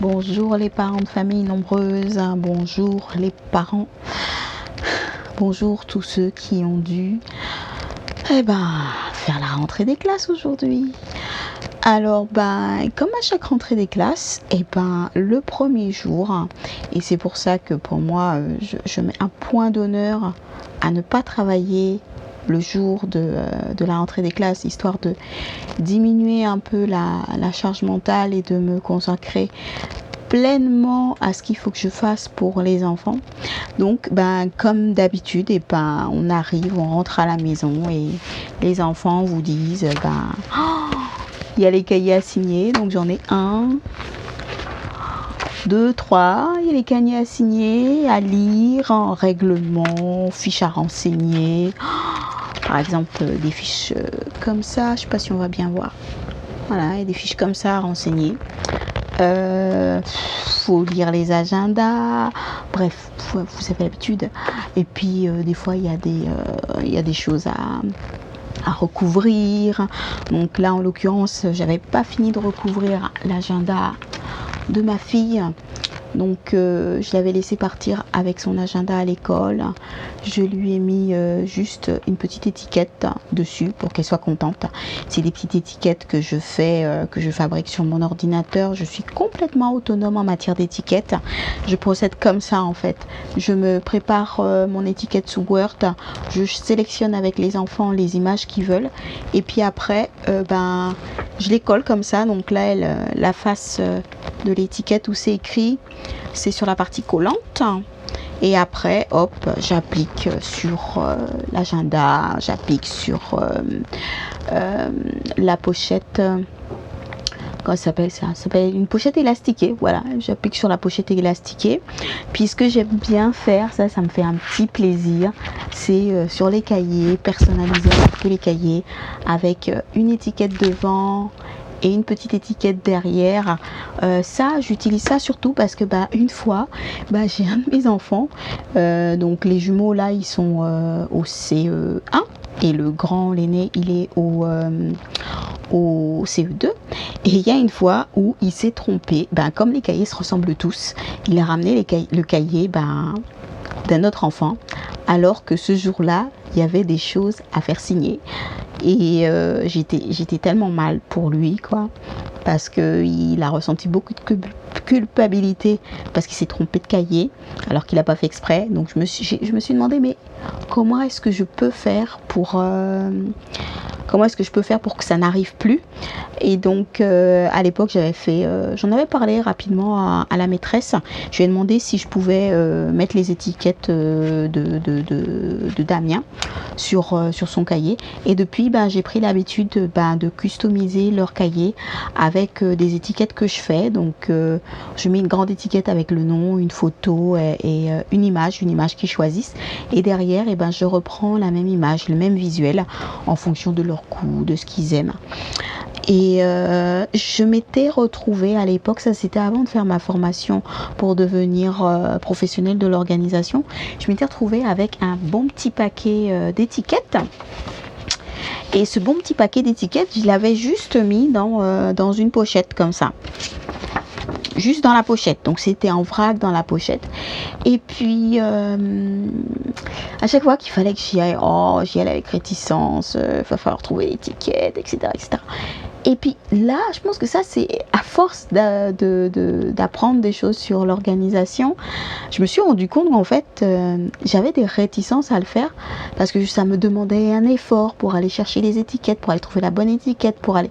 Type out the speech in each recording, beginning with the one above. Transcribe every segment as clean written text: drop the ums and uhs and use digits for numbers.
Bonjour les parents de famille nombreuses, bonjour les parents, bonjour tous ceux qui ont dû faire la rentrée des classes aujourd'hui. Alors comme à chaque rentrée des classes, le premier jour, et c'est pour ça que pour moi je mets un point d'honneur à ne pas travailler le jour de la rentrée des classes, histoire de diminuer un peu la charge mentale et de me consacrer pleinement à ce qu'il faut que je fasse pour les enfants. Donc comme d'habitude, on arrive, on rentre à la maison et les enfants vous disent il y a les cahiers à signer, donc j'en ai 1, 2, 3, il y a les cahiers à signer, à lire, en règlement, fiches à renseigner. Par exemple, des fiches comme ça, je sais pas si on va bien voir. Voilà, il y a des fiches comme ça à renseigner. Faut lire les agendas, bref, vous avez l'habitude. Et puis des fois il y a des choses à recouvrir. Donc là en l'occurrence j'avais pas fini de recouvrir l'agenda de ma fille. Donc je l'avais laissé partir avec son agenda à l'école. Je lui ai mis juste une petite étiquette dessus pour qu'elle soit contente. C'est des petites étiquettes que je fais, que je fabrique sur mon ordinateur. Je suis complètement autonome en matière d'étiquettes. Je procède comme ça en fait. Je me prépare mon étiquette sous Word. Je sélectionne avec les enfants les images qu'ils veulent. Et puis après, je les colle comme ça. Donc là, la face de l'étiquette où c'est écrit, c'est sur la partie collante. Et après, hop, j'applique sur l'agenda, j'applique sur la pochette. Comment ça s'appelle ça? Ça s'appelle une pochette élastiquée. Voilà, j'applique sur la pochette élastiquée. Puis ce que j'aime bien faire, ça me fait un petit plaisir, c'est sur les cahiers, personnaliser un peu les cahiers avec une étiquette devant et une petite étiquette derrière. Ça, j'utilise ça surtout parce que une fois, j'ai un de mes enfants, donc les jumeaux là, ils sont au CE1 et le grand, l'aîné, il est au CE2. Et il y a une fois où il s'est trompé, comme les cahiers se ressemblent tous, il a ramené le cahier d'un autre enfant, alors que ce jour-là, il y avait des choses à faire signer. Et j'étais tellement mal pour lui, quoi, parce qu'il a ressenti beaucoup de culpabilité parce qu'il s'est trompé de cahier alors qu'il n'a pas fait exprès. Donc je me suis demandé, mais comment est-ce que je peux faire pour que ça n'arrive plus? Et donc à l'époque j'en avais parlé rapidement à la maîtresse. Je lui ai demandé si je pouvais mettre les étiquettes de Damien sur son cahier. Et depuis j'ai pris l'habitude de customiser leur cahier avec des étiquettes que je fais. Donc je mets une grande étiquette avec le nom, une photo et une image qu'ils choisissent. Et derrière je reprends la même image, le même visuel en fonction de leur goût, de ce qu'ils aiment. Et je m'étais retrouvée à l'époque, ça c'était avant de faire ma formation pour devenir professionnelle de l'organisation, je m'étais retrouvée avec un bon petit paquet d'étiquettes. Et ce bon petit paquet d'étiquettes, je l'avais juste mis dans une pochette comme ça. Juste dans la pochette, donc c'était en vrac dans la pochette. Et puis à chaque fois qu'il fallait que j'y aille avec réticence, il va falloir trouver l'étiquette, etc. Et puis là, je pense que ça c'est à force d'apprendre des choses sur l'organisation, je me suis rendu compte qu'en fait j'avais des réticences à le faire parce que ça me demandait un effort pour aller chercher les étiquettes, pour aller trouver la bonne étiquette, Et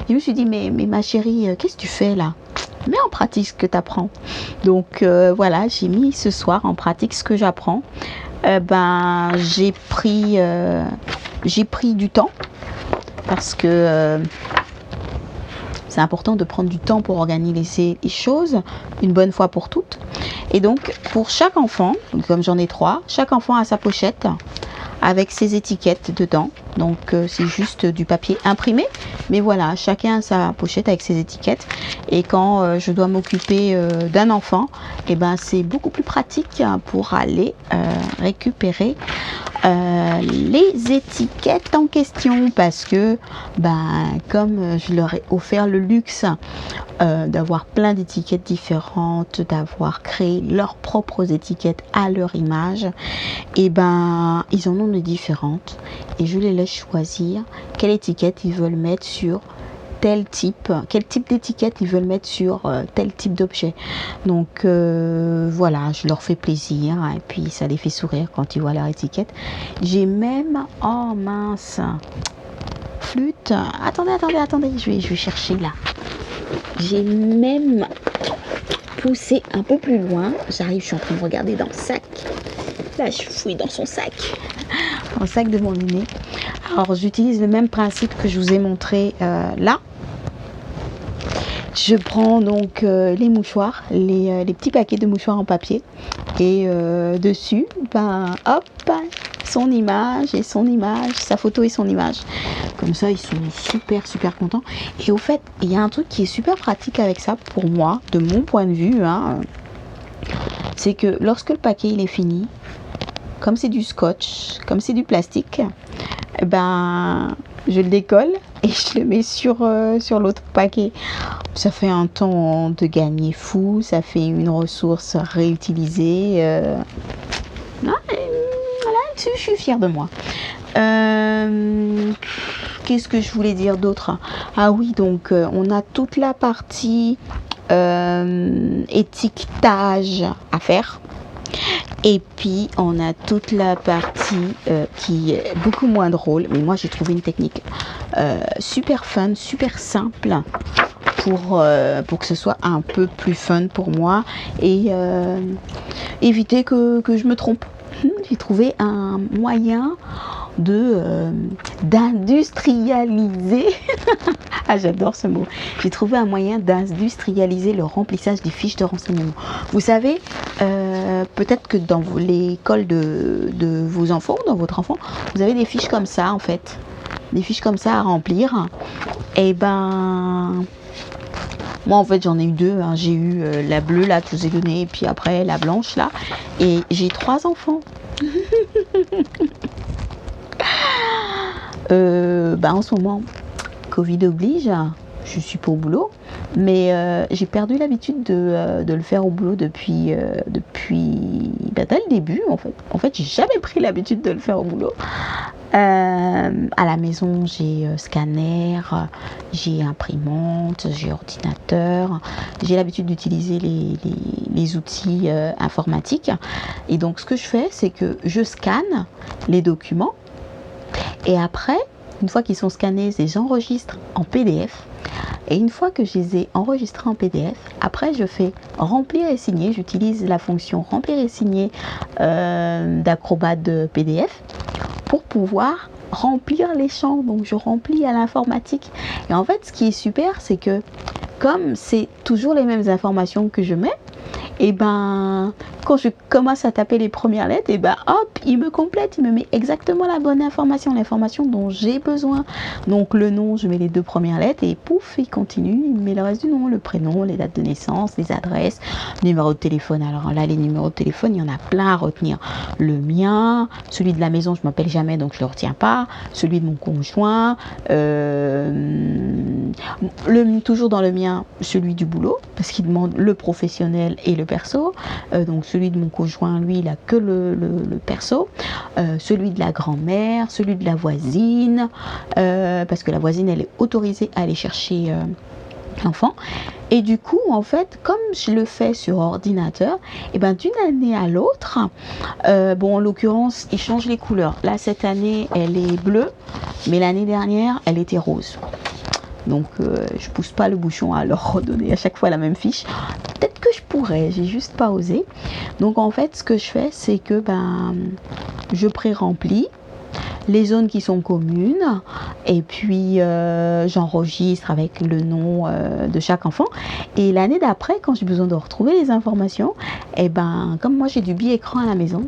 je me suis dit mais ma chérie, qu'est-ce que tu fais là? Mets en pratique ce que tu apprends. Donc voilà, j'ai mis ce soir en pratique ce que j'apprends. J'ai pris du temps parce que c'est important de prendre du temps pour organiser les choses une bonne fois pour toutes. Et donc pour chaque enfant, comme j'en ai 3, chaque enfant a sa pochette avec ses étiquettes dedans. Donc c'est juste du papier imprimé, mais voilà, chacun a sa pochette avec ses étiquettes. Et quand je dois m'occuper d'un enfant, c'est beaucoup plus pratique pour aller récupérer les étiquettes en question, parce que comme je leur ai offert le luxe d'avoir plein d'étiquettes différentes, d'avoir créé leurs propres étiquettes à leur image, et ils en ont de différentes et je les laisse choisir quelle étiquette ils veulent mettre sur quel type d'étiquette ils veulent mettre sur tel type d'objet. Donc voilà, je leur fais plaisir et puis ça les fait sourire quand ils voient leur étiquette. J'ai même, oh mince, flûte, attendez, je vais chercher là. J'ai même poussé un peu plus loin, j'arrive, je suis en train de regarder dans le sac. Là, je fouille dans son sac, dans le sac de mon aîné. Alors, j'utilise le même principe que je vous ai montré là. Je prends donc les mouchoirs, les petits paquets de mouchoirs en papier. Et dessus, hop, son image et son image, sa photo et son image. Comme ça, ils sont super contents. Et au fait, il y a un truc qui est super pratique avec ça, pour moi, de mon point de vue, c'est que lorsque le paquet il est fini, comme c'est du scotch, comme c'est du plastique, je le décolle et je le mets sur l'autre paquet. Ça fait un temps de gagner fou, ça fait une ressource réutilisée. Voilà, je suis fière de moi. Qu'est-ce que je voulais dire d'autre? Ah oui, donc on a toute la partie étiquetage à faire. Et puis on a toute la partie qui est beaucoup moins drôle, mais moi j'ai trouvé une technique super fun, super simple pour que ce soit un peu plus fun pour moi et éviter que je me trompe. J'ai trouvé un moyen d'industrialiser ah, j'adore ce mot. J'ai trouvé un moyen d'industrialiser le remplissage des fiches de renseignement. Vous savez, peut-être que dans l'école de vos enfants, dans votre enfant, vous avez des fiches comme ça en fait. Des fiches comme ça à remplir. Et moi en fait j'en ai eu deux. J'ai eu la bleue là que je vous ai donnée et puis après la blanche là. Et j'ai 3 enfants. En ce moment, Covid oblige, je suis pas au boulot, mais j'ai perdu l'habitude de le faire au boulot depuis dès le début en fait. En fait, j'ai jamais pris l'habitude de le faire au boulot. À la maison, j'ai scanner, j'ai imprimante, j'ai ordinateur. J'ai l'habitude d'utiliser les outils informatiques. Et donc, ce que je fais, c'est que je scanne les documents. Et après, une fois qu'ils sont scannés, je les enregistre en PDF. Et une fois que je les ai enregistrés en PDF, après je fais remplir et signer. J'utilise la fonction remplir et signer d'Acrobat de PDF pour pouvoir remplir les champs. Donc je remplis à l'informatique. Et en fait, ce qui est super, c'est que comme c'est toujours les mêmes informations que je mets, et quand je commence à taper les premières lettres, hop, il me complète, il me met exactement la bonne information, l'information dont j'ai besoin. Donc le nom, je mets les 2 premières lettres et pouf, il continue, il met le reste du nom, le prénom, les dates de naissance, les adresses, numéro de téléphone. Alors là, les numéros de téléphone, il y en a plein à retenir. Le mien, celui de la maison, je ne m'appelle jamais, donc je ne le retiens pas. Celui de mon conjoint, toujours dans le mien, celui du boulot, parce qu'il demande le professionnel et le perso. Donc celui de mon conjoint, lui, il a que le perso. Celui de la grand-mère, celui de la voisine, parce que la voisine, elle est autorisée à aller chercher l'enfant. Et du coup, en fait, comme je le fais sur ordinateur, d'une année à l'autre, en l'occurrence, il change les couleurs. Là, cette année, elle est bleue, mais l'année dernière, elle était rose. Donc je pousse pas le bouchon à leur redonner à chaque fois la même fiche. Peut-être que je pourrais, j'ai juste pas osé. Donc en fait, ce que je fais, c'est que je pré-remplis les zones qui sont communes et puis j'enregistre avec le nom de chaque enfant. Et l'année d'après, quand j'ai besoin de retrouver les informations, comme moi j'ai du bi-écran à la maison,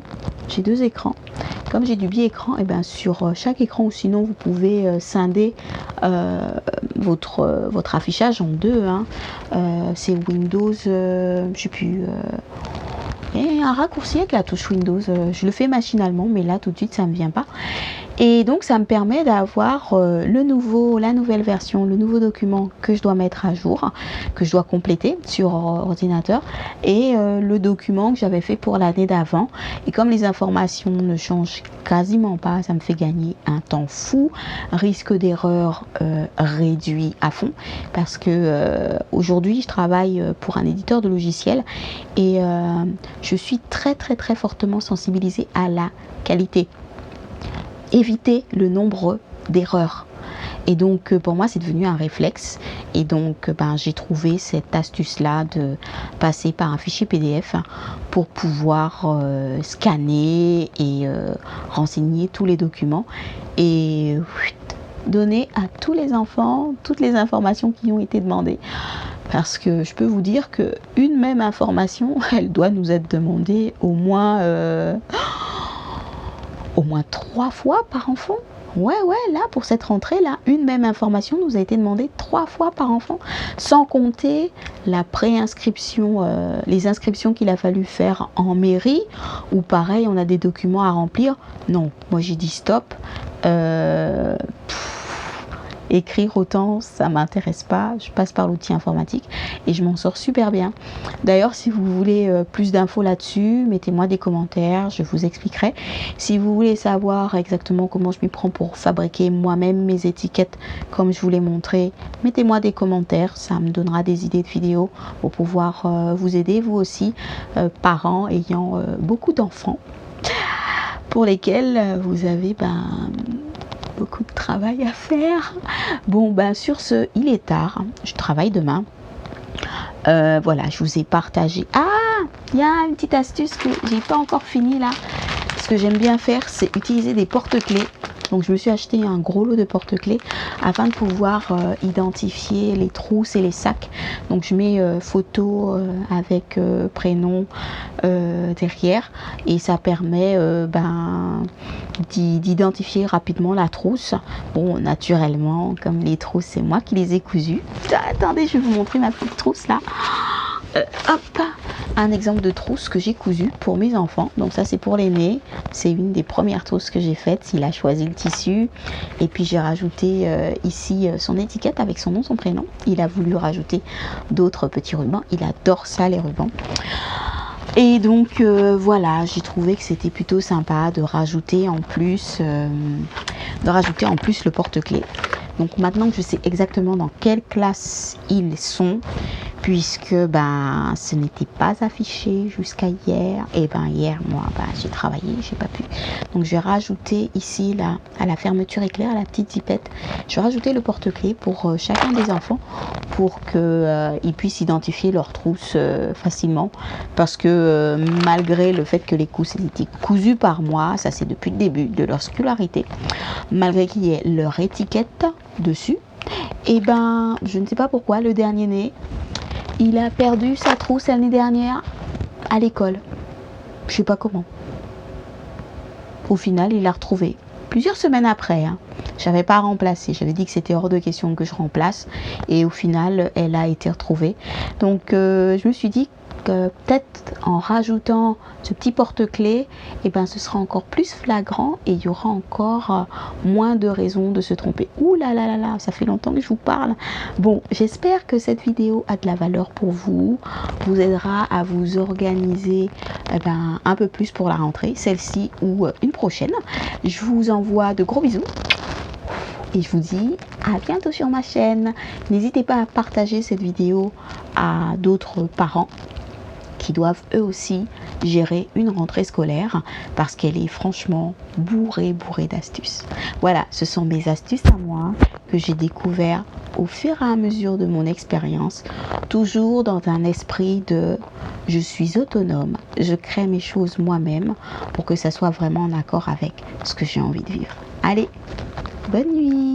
j'ai 2 écrans. Comme j'ai du bi-écran, sur chaque écran, ou sinon vous pouvez scinder votre affichage en 2. C'est Windows, je sais plus. et un raccourci avec la touche Windows. Je le fais machinalement, mais là tout de suite ça me vient pas. Et donc ça me permet d'avoir la nouvelle version, le nouveau document que je dois mettre à jour, que je dois compléter sur ordinateur, et le document que j'avais fait pour l'année d'avant. Et comme les informations ne changent quasiment pas, ça me fait gagner un temps fou, risque d'erreur réduit à fond, parce que aujourd'hui je travaille pour un éditeur de logiciels et je suis très fortement sensibilisée à la qualité, éviter le nombre d'erreurs. Et donc pour moi c'est devenu un réflexe, et donc j'ai trouvé cette astuce là de passer par un fichier PDF pour pouvoir scanner et renseigner tous les documents et donner à tous les enfants toutes les informations qui ont été demandées. Parce que je peux vous dire que une même information, elle doit nous être demandée au moins 3 fois par enfant. Ouais, là, pour cette rentrée-là, une même information nous a été demandée 3 fois par enfant, sans compter la préinscription, les inscriptions qu'il a fallu faire en mairie, où pareil, on a des documents à remplir. Non, moi j'ai dit stop. Écrire autant, ça m'intéresse pas. Je passe par l'outil informatique et je m'en sors super bien. D'ailleurs, si vous voulez plus d'infos là-dessus, mettez-moi des commentaires, je vous expliquerai. Si vous voulez savoir exactement comment je m'y prends pour fabriquer moi-même mes étiquettes comme je vous l'ai montré, mettez-moi des commentaires, ça me donnera des idées de vidéos pour pouvoir vous aider, vous aussi, parents ayant beaucoup d'enfants pour lesquels vous avez beaucoup de travail à faire. Bon, sur ce, il est tard, je travaille demain. Voilà, je vous ai partagé. Ah, il y a une petite astuce que j'ai pas encore fini là. Ce que j'aime bien faire, c'est utiliser des porte-clés. Donc je me suis acheté un gros lot de porte-clés afin de pouvoir identifier les trousses et les sacs. Donc je mets photo avec prénom derrière, et ça permet d'identifier rapidement la trousse. Bon, naturellement, comme les trousses, c'est moi qui les ai cousues. Attendez, je vais vous montrer ma petite trousse là. Hop, un exemple de trousse que j'ai cousu pour mes enfants. Donc ça, c'est pour l'aîné, c'est une des premières trousses que j'ai faites. Il a choisi le tissu et puis j'ai rajouté ici son étiquette avec son nom, son prénom. Il a voulu rajouter d'autres petits rubans, il adore ça, les rubans. Et donc voilà, j'ai trouvé que c'était plutôt sympa de rajouter en plus le porte-clés. Donc maintenant que je sais exactement dans quelle classe ils sont, puisque ce n'était pas affiché jusqu'à hier, et hier moi j'ai travaillé, j'ai pas pu. Donc je vais rajouter ici là, à la fermeture éclair, à la petite zipette, je vais rajouter le porte-clés pour chacun des enfants, pour qu'ils puissent identifier leur trousse facilement, parce que malgré le fait que les trousses étaient cousues par moi, ça c'est depuis le début de leur scolarité, malgré qu'il y ait leur étiquette dessus, et je ne sais pas pourquoi le dernier né, il a perdu sa trousse l'année dernière à l'école. Je sais pas comment. Au final, il l'a retrouvée plusieurs semaines après. J'avais pas remplacé. J'avais dit que c'était hors de question que je remplace. Et au final, elle a été retrouvée. Donc, je me suis dit que peut-être en rajoutant ce petit porte-clés, ce sera encore plus flagrant et il y aura encore moins de raisons de se tromper. Ouh là là là là, ça fait longtemps que je vous parle. Bon, j'espère que cette vidéo a de la valeur pour vous, vous aidera à vous organiser un peu plus pour la rentrée, celle-ci ou une prochaine. Je vous envoie de gros bisous. Et je vous dis à bientôt sur ma chaîne. N'hésitez pas à partager cette vidéo à d'autres parents qui doivent eux aussi gérer une rentrée scolaire, parce qu'elle est franchement bourrée d'astuces. Voilà, ce sont mes astuces à moi que j'ai découvert au fur et à mesure de mon expérience, toujours dans un esprit de je suis autonome, je crée mes choses moi-même pour que ça soit vraiment en accord avec ce que j'ai envie de vivre. Allez, bonne nuit.